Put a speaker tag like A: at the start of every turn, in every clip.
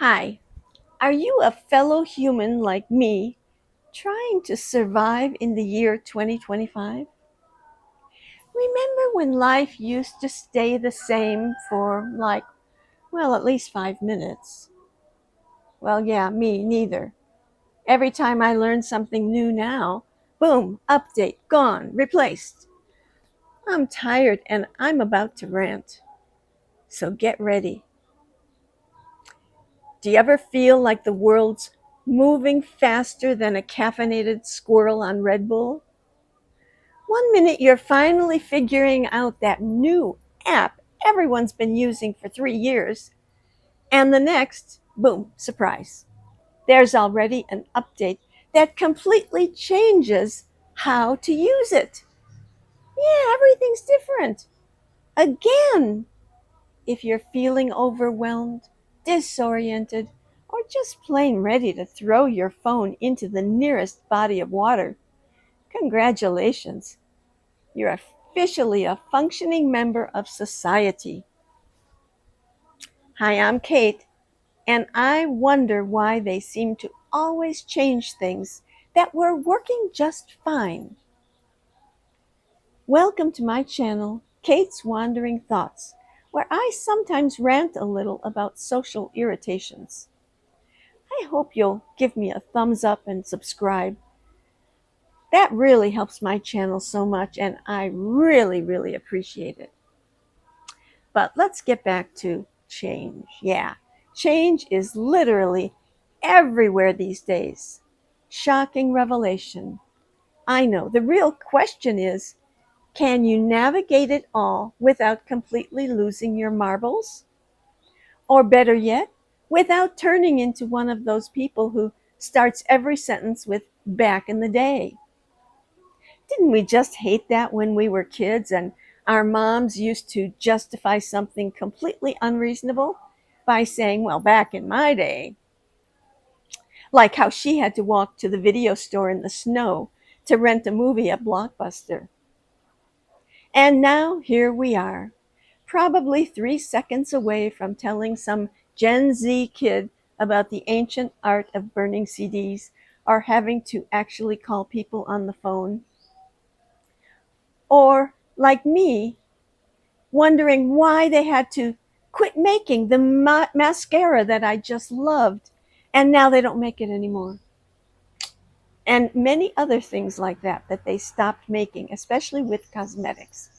A: Hi, are you a fellow human like me trying to survive in the year 2025? Remember when life used to stay the same for at least 5 minutes? Well, yeah, me neither. Every time I learn something new now, boom, update, gone, replaced. I'm tired and I'm about to rant. So get ready. Do you ever feel like the world's moving faster than a caffeinated squirrel on Red Bull? One minute you're finally figuring out that new app everyone's been using for 3 years, and the next, boom, surprise. There's already an update that completely changes how to use it. Yeah, everything's different. Again, if you're feeling overwhelmed, disoriented, or just plain ready to throw your phone into the nearest body of water, congratulations. You're officially a functioning member of society. Hi, I'm Kate, and I wonder why they seem to always change things that were working just fine. Welcome to my channel, Kate's Wandering Thoughts, where I sometimes rant a little about social irritations. I hope you'll give me a thumbs up and subscribe. That really helps my channel so much, and I really appreciate it. But let's get back to change. Yeah, change is literally everywhere these days. Shocking revelation. I know. The real question is, can you navigate it all without completely losing your marbles? Or better yet, without turning into one of those people who starts every sentence with back in the day? Didn't we just hate that when we were kids and our moms used to justify something completely unreasonable by saying, well, back in my day, like how she had to walk to the video store in the snow to rent a movie at Blockbuster. And now here we are, probably 3 seconds away from telling some Gen Z kid about the ancient art of burning CDs or having to actually call people on the phone. Or, like me, wondering why they had to quit making the mascara that I just loved, and now they don't make it anymore. And many other things like that they stopped making, especially with cosmetics.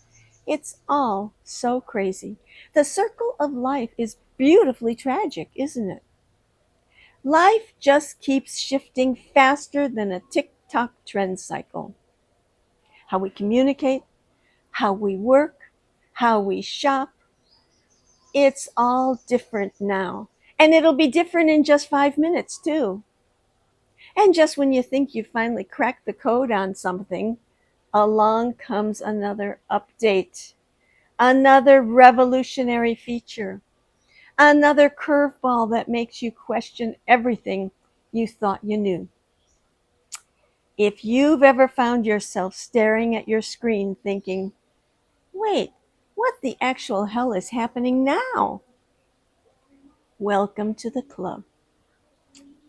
A: It's all so crazy. The circle of life is beautifully tragic, isn't it? Life just keeps shifting faster than a tick-tock trend cycle. How we communicate, how we work, how we shop, it's all different now. And it'll be different in just 5 minutes, too. And just when you think you finally cracked the code on something, along comes another update, another revolutionary feature, another curveball that makes you question everything you thought you knew. If you've ever found yourself staring at your screen thinking, wait, what the actual hell is happening now? Welcome to the club.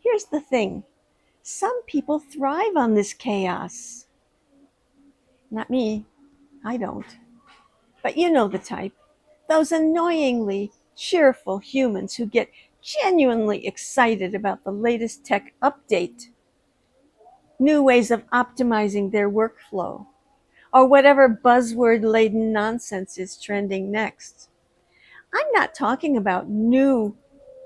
A: Here's the thing. Some people thrive on this chaos. Not me. I don't. But you know the type. Those annoyingly cheerful humans who get genuinely excited about the latest tech update, new ways of optimizing their workflow, or whatever buzzword-laden nonsense is trending next. I'm not talking about new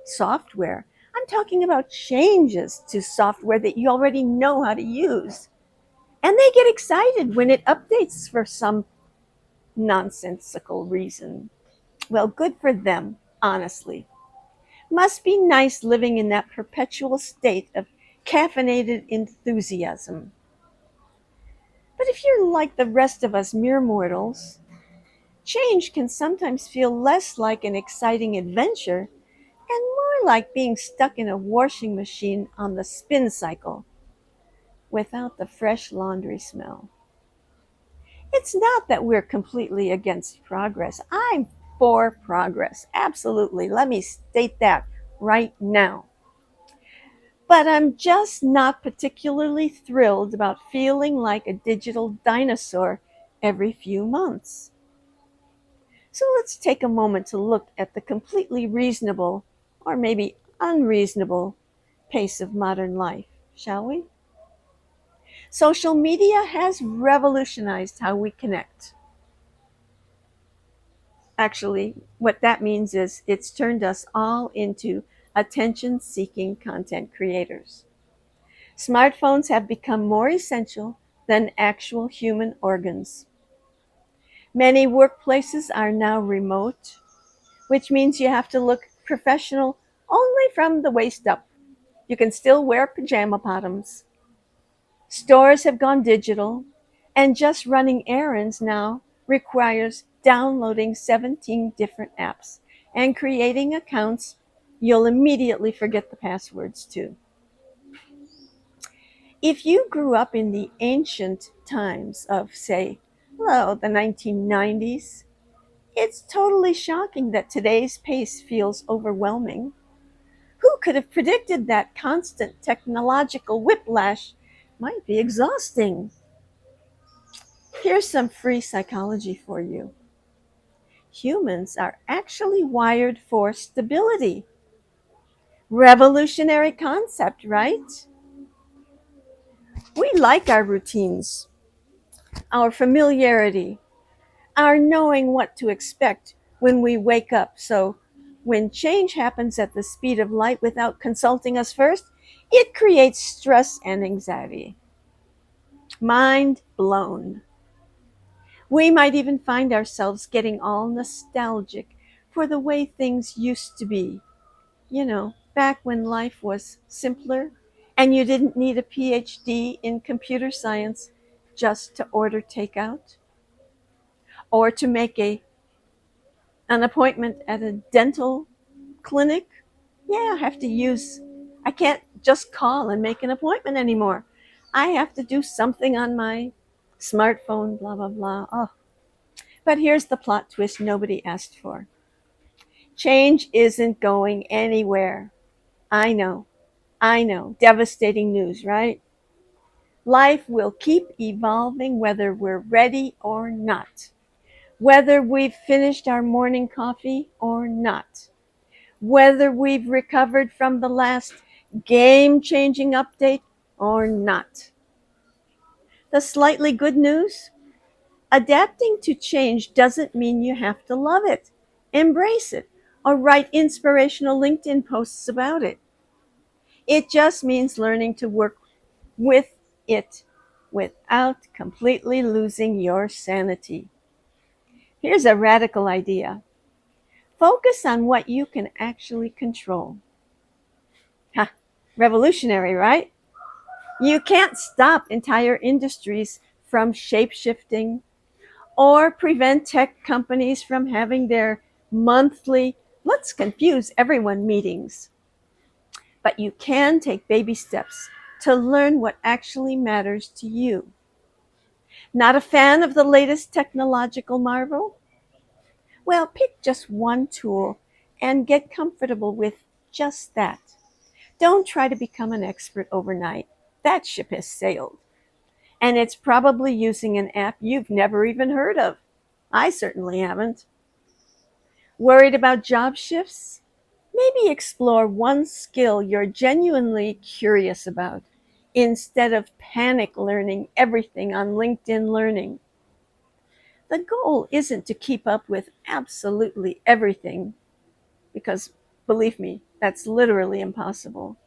A: software. I'm talking about changes to software that you already know how to use. And they get excited when it updates for some nonsensical reason. Well, good for them, honestly. Must be nice living in that perpetual state of caffeinated enthusiasm. But if you're like the rest of us mere mortals, change can sometimes feel less like an exciting adventure and more like being stuck in a washing machine on the spin cycle without the fresh laundry smell. It's not that we're completely against progress. I'm for progress. Absolutely. Let me state that right now. But I'm just not particularly thrilled about feeling like a digital dinosaur every few months. So let's take a moment to look at the completely reasonable, or maybe unreasonable, pace of modern life, shall we? Social media has revolutionized how we connect. Actually, what that means is it's turned us all into attention seeking content creators. Smartphones have become more essential than actual human organs. Many workplaces are now remote, which means you have to look professional only from the waist up. You can still wear pajama bottoms. Stores have gone digital, and just running errands now requires downloading 17 different apps and creating accounts you'll immediately forget the passwords to. If you grew up in the ancient times of, say, well, the 1990s, it's totally shocking that today's pace feels overwhelming. Who could have predicted that constant technological whiplash might be exhausting? Here's some free psychology for you. Humans are actually wired for stability. Revolutionary concept, right? We like our routines, our familiarity, our knowing what to expect when we wake up. So when change happens at the speed of light without consulting us first, it creates stress and anxiety. Mind blown. We might even find ourselves getting all nostalgic for the way things used to be. Back when life was simpler and you didn't need a PhD in computer science just to order takeout or to make an appointment at a dental clinic. Yeah, I can't just call and make an appointment anymore. I have to do something on my smartphone, blah, blah, blah. Oh, but here's the plot twist nobody asked for. Change isn't going anywhere. I know, I know. Devastating news, right? Life will keep evolving whether we're ready or not, whether we've finished our morning coffee or not, whether we've recovered from the last game changing update or not. The slightly good news: adapting to change doesn't mean you have to love it, embrace it, or write inspirational LinkedIn posts about it. It just means learning to work with it without completely losing your sanity. Here's a radical idea: focus on what you can actually control. Ha! Revolutionary, right? You can't stop entire industries from shape shifting or prevent tech companies from having their monthly let's confuse everyone meetings. But you can take baby steps to learn what actually matters to you. Not a fan of the latest technological marvel? Well, pick just one tool and get comfortable with just that. Don't try to become an expert overnight. That ship has sailed. And it's probably using an app you've never even heard of. I certainly haven't. Worried about job shifts? Maybe explore one skill you're genuinely curious about instead of panic learning everything on LinkedIn Learning. The goal isn't to keep up with absolutely everything, because believe me, that's literally impossible.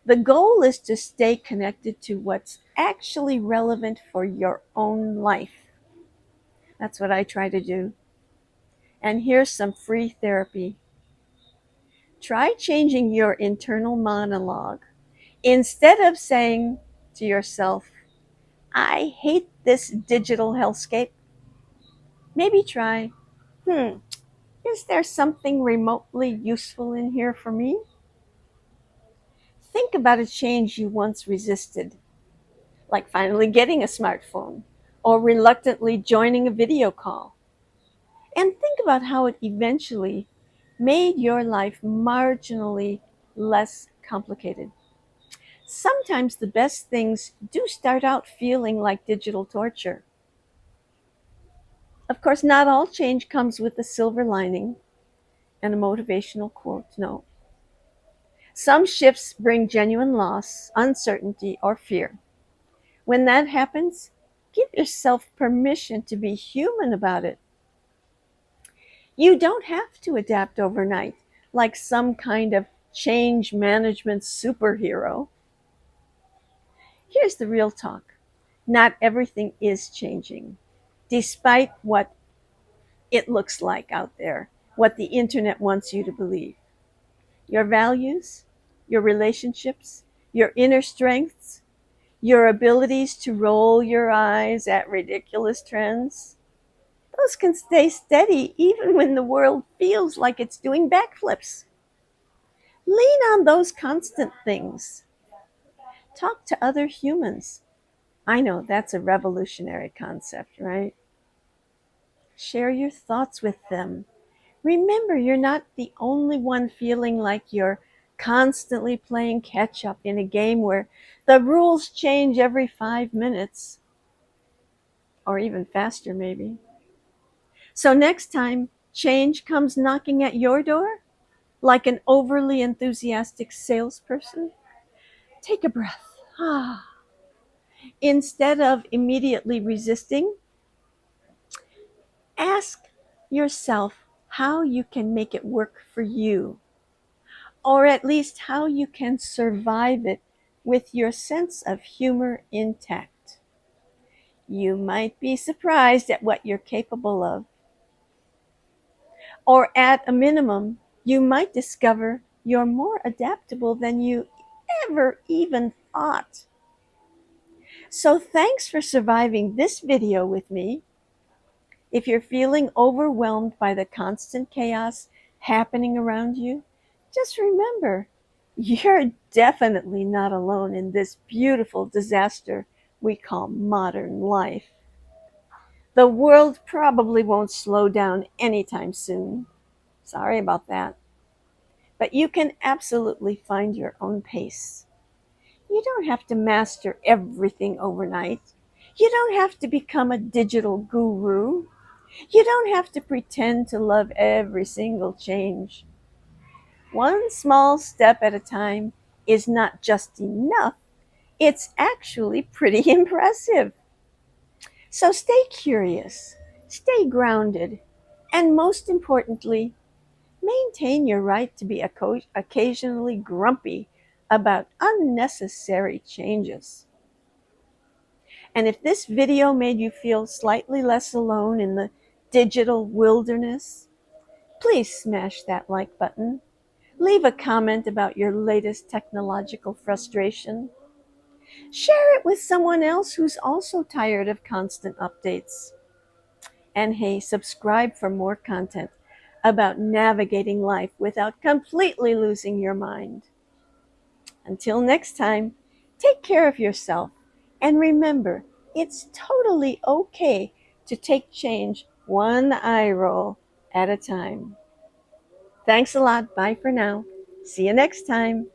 A: The goal is to stay connected to what's actually relevant for your own life. That's what I try to do. And here's some free therapy. Try changing your internal monologue. Instead of saying to yourself, I hate this digital hellscape, maybe try, hmm, is there something remotely useful in here for me? Think about a change you once resisted, like finally getting a smartphone or reluctantly joining a video call. And think about how it eventually made your life marginally less complicated. Sometimes the best things do start out feeling like digital torture. Of course, not all change comes with a silver lining and a motivational quote. No. Some shifts bring genuine loss, uncertainty, or fear. When that happens, give yourself permission to be human about it. You don't have to adapt overnight like some kind of change management superhero. Here's the real talk: not everything is changing, despite what it looks like out there, what the internet wants you to believe. Your values, your relationships, your inner strengths, your abilities to roll your eyes at ridiculous trends, those can stay steady even when the world feels like it's doing backflips. Lean on those constant things. Talk to other humans. I know that's a revolutionary concept, right? Share your thoughts with them. Remember, you're not the only one feeling like you're constantly playing catch up in a game where the rules change every 5 minutes, or even faster, maybe. So, next time change comes knocking at your door, like an overly enthusiastic salesperson, take a breath. Instead of immediately resisting, ask yourself how you can make it work for you, or at least how you can survive it with your sense of humor intact. You might be surprised at what you're capable of, or at a minimum, you might discover you're more adaptable than you ever even thought. So, thanks for surviving this video with me. If you're feeling overwhelmed by the constant chaos happening around you, just remember you're definitely not alone in this beautiful disaster we call modern life. The world probably won't slow down anytime soon. Sorry about that. But you can absolutely find your own pace. You don't have to master everything overnight. You don't have to become a digital guru. You don't have to pretend to love every single change. One small step at a time is not just enough, it's actually pretty impressive. So stay curious, stay grounded, and most importantly, maintain your right to be occasionally grumpy about unnecessary changes. And if this video made you feel slightly less alone in the digital wilderness, please smash that like button. Leave a comment about your latest technological frustration. Share it with someone else who's also tired of constant updates. And hey, subscribe for more content about navigating life without completely losing your mind. Until next time, take care of yourself and remember, it's totally okay to take change one eye roll at a time. Thanks a lot. Bye for now. See you next time.